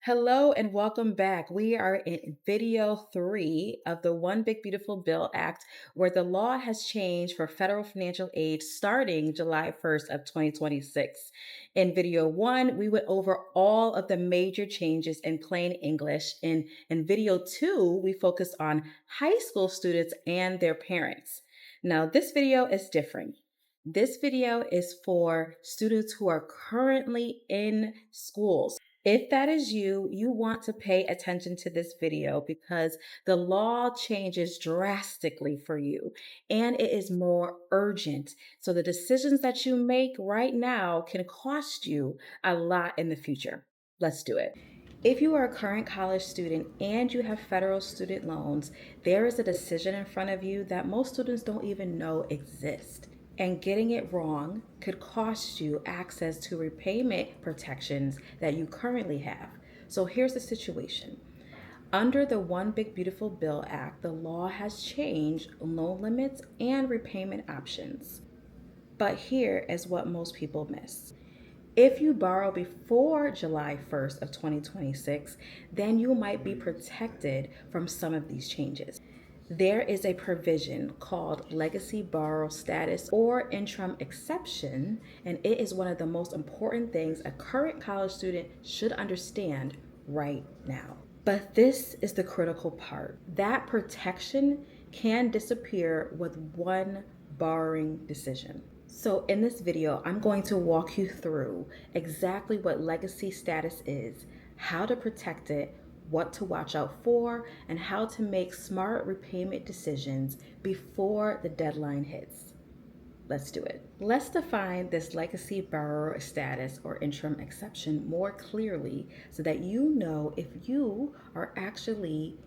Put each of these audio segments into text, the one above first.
Hello and welcome back. We are in video 3 of the One Big Beautiful Bill Act, where the law has changed for federal financial aid starting July 1st of 2026. In video 1, we went over all of the major changes in plain English. In video 2, we focused on high school students and their parents. Now, this video is different. This video is for students who are currently in schools. If that is you, you want to pay attention to this video because the law changes drastically for you and it is more urgent. So the decisions that you make right now can cost you a lot in the future. Let's do it. If you are a current college student and you have federal student loans, there is a decision in front of you that most students don't even know exists. And getting it wrong could cost you access to repayment protections that you currently have. So here's the situation. Under the One Big Beautiful Bill Act, the law has changed loan limits and repayment options. But here is what most people miss. If you borrow before July 1st of 2026, then you might be protected from some of these changes. There is a provision called legacy borrow status or interim exception, and it is one of the most important things a current college student should understand right now. But this is the critical part. That protection can disappear with one borrowing decision. So in this video, I'm going to walk you through exactly what legacy status is, how to protect it, what to watch out for, and how to make smart repayment decisions before the deadline hits. Let's do it. Let's define this legacy borrower status or interim exception more clearly so that you know if you are actually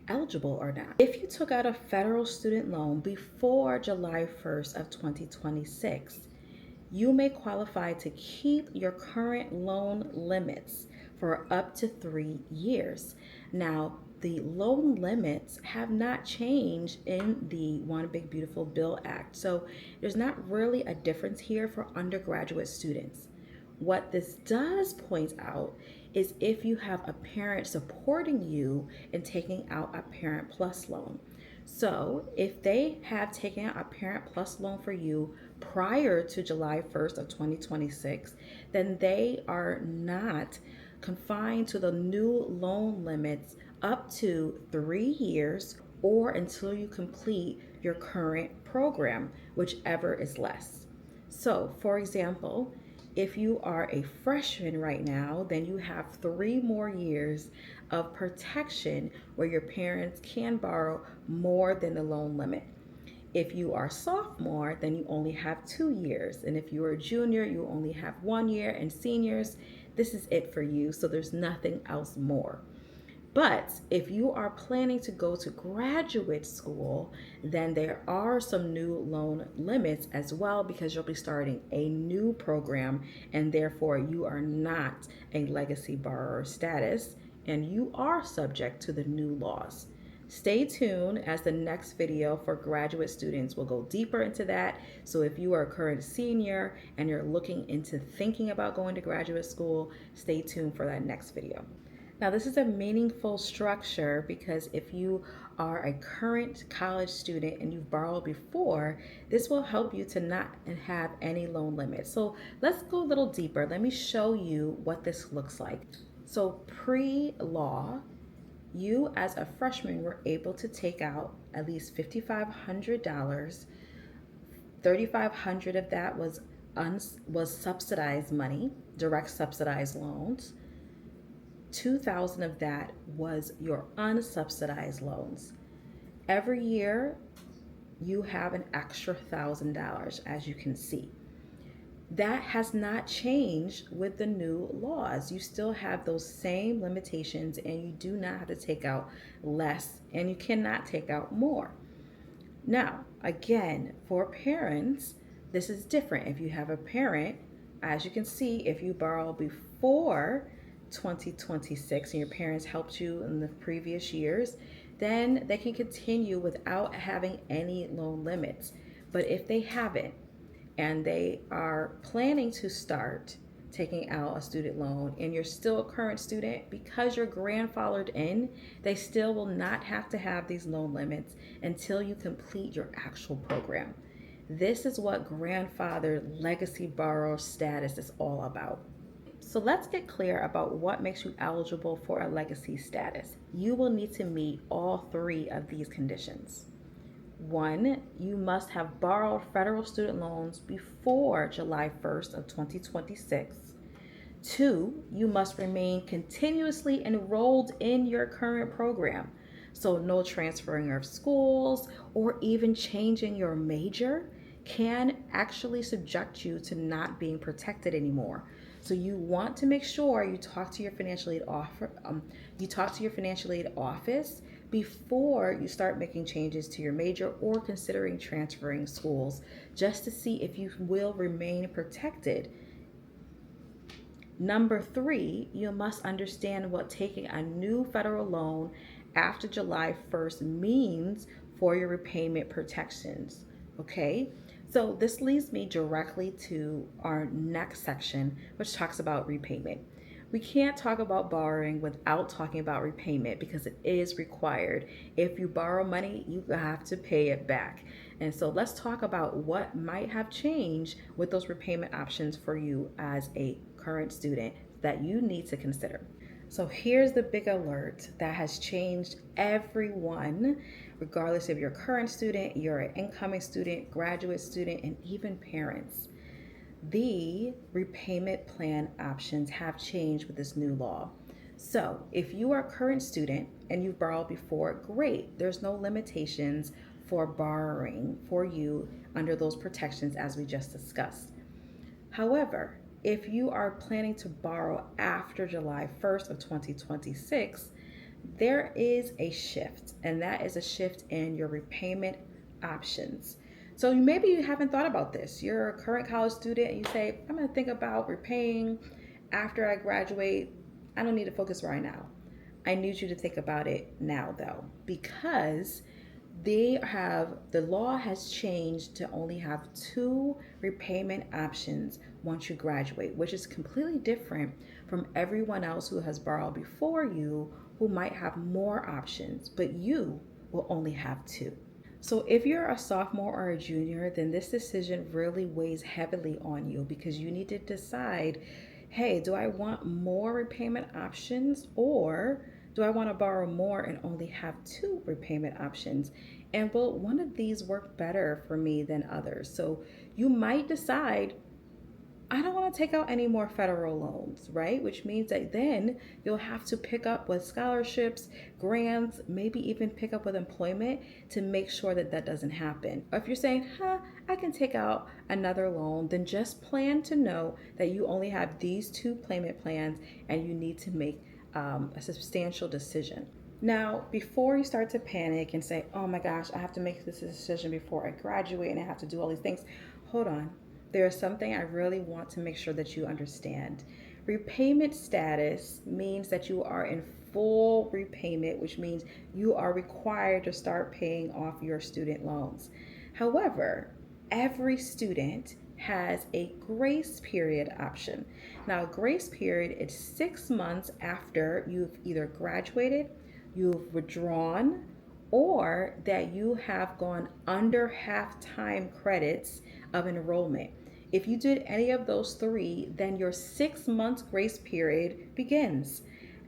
eligible or not. If you took out a federal student loan before July 1st of 2026, you may qualify to keep your current loan limits for up to 3 years. Now, the loan limits have not changed in the One Big Beautiful Bill Act, so there's not really a difference here for undergraduate students. What this does point out is if you have a parent supporting you in taking out a Parent Plus loan. So if they have taken out a Parent Plus loan for you prior to July 1st of 2026, then they are not confined to the new loan limits up to 3 years or until you complete your current program, whichever is less. So, for example, if you are a freshman right now, then you have 3 more years of protection where your parents can borrow more than the loan limit. If you are sophomore, then you only have 2 years. And if you are a junior, you only have 1 year. And seniors, this is it for you. So there's nothing else more. But if you are planning to go to graduate school, then there are some new loan limits as well because you'll be starting a new program and therefore you are not a legacy borrower status and you are subject to the new laws. Stay tuned as the next video for graduate students will go deeper into that. So if you are a current senior and you're looking into thinking about going to graduate school, stay tuned for that next video. Now, this is a meaningful structure because if you are a current college student and you've borrowed before, this will help you to not have any loan limits. So let's go a little deeper. Let me show you what this looks like. So pre-law, you as a freshman were able to take out at least $5,500. $3,500 of that was subsidized money, direct subsidized loans. 2,000 of that was your unsubsidized loans. Every year you have an extra $1,000, as you can see. That has not changed with the new laws. You still have those same limitations and you do not have to take out less and you cannot take out more. Now, again, for parents, this is different. If you have a parent, as you can see, if you borrow before 2026 and your parents helped you in the previous years, then they can continue without having any loan limits. But if they haven't and they are planning to start taking out a student loan and you're still a current student, because you're grandfathered in, they still will not have to have these loan limits until you complete your actual program. This is what grandfather legacy borrower status is all about. So let's get clear about what makes you eligible for a legacy status. You will need to meet all three of these conditions. One, you must have borrowed federal student loans before July 1st of 2026. Two, you must remain continuously enrolled in your current program. So, no transferring of schools or even changing your major can actually subject you to not being protected anymore. So, you want to make sure you talk to your financial aid office before you start making changes to your major or considering transferring schools, just to see if you will remain protected. Number three, you must understand what taking a new federal loan after July 1st means for your repayment protections. Okay, so this leads me directly to our next section, which talks about repayment. We can't talk about borrowing without talking about repayment because it is required. If you borrow money, you have to pay it back. And so let's talk about what might have changed with those repayment options for you as a current student that you need to consider. So here's the big alert that has changed everyone, regardless if you're a current student, you're an incoming student, graduate student, and even parents. The repayment plan options have changed with this new law. So, if you are a current student and you've borrowed before, great. There's no limitations for borrowing for you under those protections as we just discussed. However, if you are planning to borrow after July 1st of 2026, there is a shift, and that is a shift in your repayment options. So maybe you haven't thought about this. You're a current college student and you say, I'm going to think about repaying after I graduate. I don't need to focus right now. I need you to think about it now though, because the law has changed to only have two repayment options once you graduate, which is completely different from everyone else who has borrowed before you who might have more options, but you will only have two. So, if you're a sophomore or a junior, then this decision really weighs heavily on you because you need to decide, hey, do I want more repayment options, or do I want to borrow more and only have two repayment options? And will one of these work better for me than others? So, you might decide, I don't want to take out any more federal loans, right? Which means that then you'll have to pick up with scholarships, grants, maybe even pick up with employment to make sure that that doesn't happen. Or if you're saying, I can take out another loan, then just plan to know that you only have these two payment plans and you need to make a substantial decision. Now, before you start to panic and say, oh my gosh, I have to make this decision before I graduate and I have to do all these things, hold on. There is something I really want to make sure that you understand. Repayment status means that you are in full repayment, which means you are required to start paying off your student loans. However, every student has a grace period option. Now, grace period is 6 months after you've either graduated, you've withdrawn, or that you have gone under half-time credits of enrollment. If you did any of those three, then your 6 months grace period begins.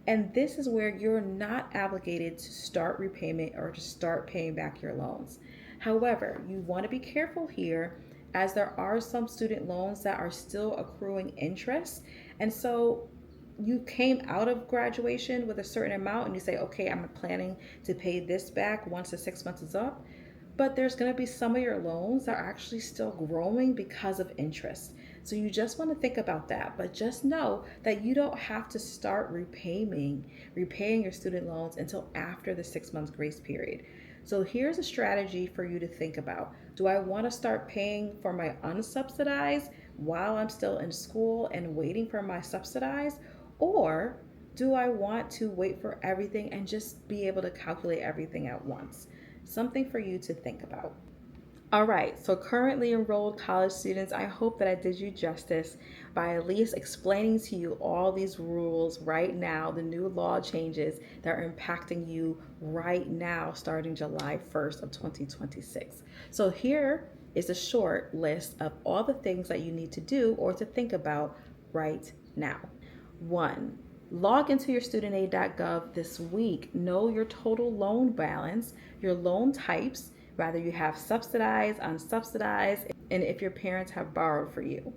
And this is where you're not obligated to start repayment or to start paying back your loans. However, you want to be careful here as there are some student loans that are still accruing interest. And so you came out of graduation with a certain amount and you say, okay, I'm planning to pay this back once the 6 months is up. But there's going to be some of your loans that are actually still growing because of interest. So you just want to think about that. But just know that you don't have to start repaying your student loans until after the 6 months grace period. So here's a strategy for you to think about. Do I want to start paying for my unsubsidized while I'm still in school and waiting for my subsidized? Or do I want to wait for everything and just be able to calculate everything at once? Something for you to think about. All right, so currently enrolled college students, I hope that I did you justice by at least explaining to you all these rules right now, the new law changes that are impacting you right now starting July 1st of 2026. So here is a short list of all the things that you need to do or to think about right now. One, log into your studentaid.gov this week. Know your total loan balance, your loan types, whether you have subsidized, unsubsidized, and if your parents have borrowed for you.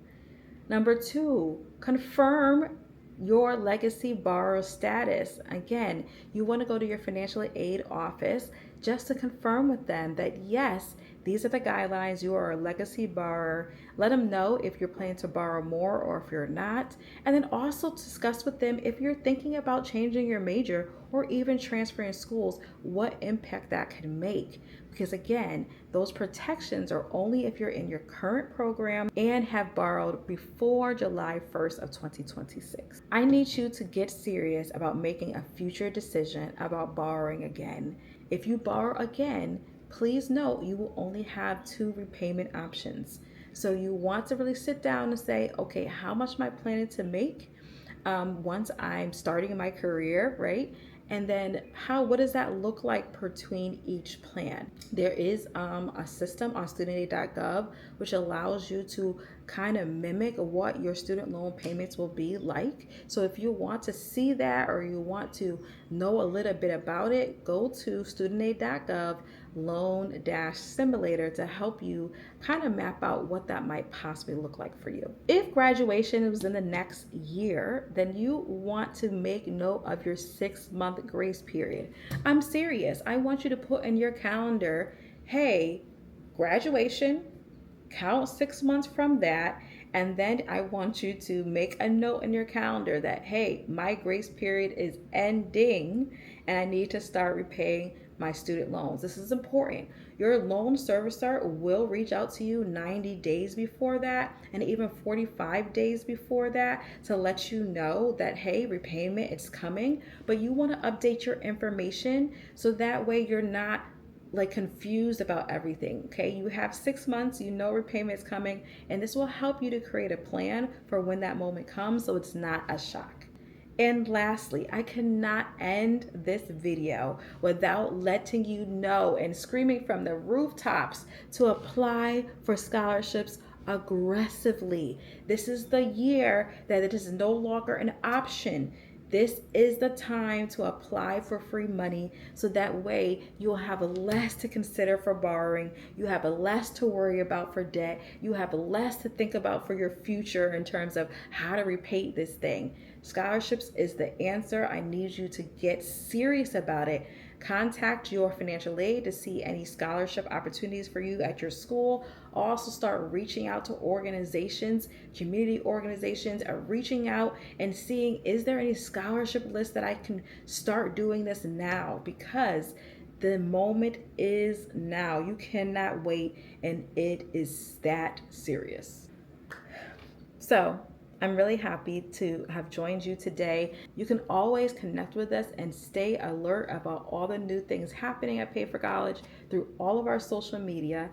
Number two, confirm your legacy borrower status. Again, you want to go to your financial aid office just to confirm with them that yes, these are the guidelines. You are a legacy borrower. Let them know if you're planning to borrow more or if you're not. And then also discuss with them if you're thinking about changing your major or even transferring schools, what impact that can make. Because again, those protections are only if you're in your current program and have borrowed before July 1st of 2026. I need you to get serious about making a future decision about borrowing again. If you borrow again, please note you will only have two repayment options. So you want to really sit down and say, okay, how much am I planning to make once I'm starting my career, right? And then what does that look like between each plan? There is a system on studentaid.gov which allows you to kind of mimic what your student loan payments will be like. So if you want to see that or you want to know a little bit about it, go to studentaid.gov loan simulator to help you kind of map out what that might possibly look like for you. If graduation was in the next year, then you want to make note of your 6-month grace period. I'm serious. I want you to put in your calendar, hey, graduation, count 6 months from that. And then I want you to make a note in your calendar that, hey, my grace period is ending and I need to start repaying my student loans. This is important. Your loan servicer will reach out to you 90 days before that and even 45 days before that to let you know that, hey, repayment is coming. But you want to update your information so that way you're not like confused about everything. Okay, you have 6 months, you know repayment is coming, and this will help you to create a plan for when that moment comes so it's not a shock. And lastly, I cannot end this video without letting you know and screaming from the rooftops to apply for scholarships aggressively. This is the year that it is no longer an option. This is the time to apply for free money so that way you'll have less to consider for borrowing. You have less to worry about for debt. You have less to think about for your future in terms of how to repay this thing. Scholarships is the answer. I need you to get serious about it. Contact your financial aid to see any scholarship opportunities for you at your school. Also start reaching out to organizations, community organizations, reaching out and seeing, is there any scholarship list that I can start doing this now? Because the moment is now. You cannot wait, and it is that serious. So, I'm really happy to have joined you today. You can always connect with us and stay alert about all the new things happening at Pay for College through all of our social media.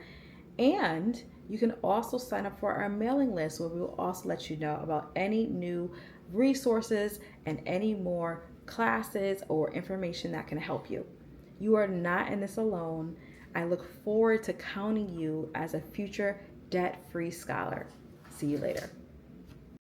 And you can also sign up for our mailing list where we will also let you know about any new resources and any more classes or information that can help you. You are not in this alone. I look forward to counting you as a future debt-free scholar. See you later.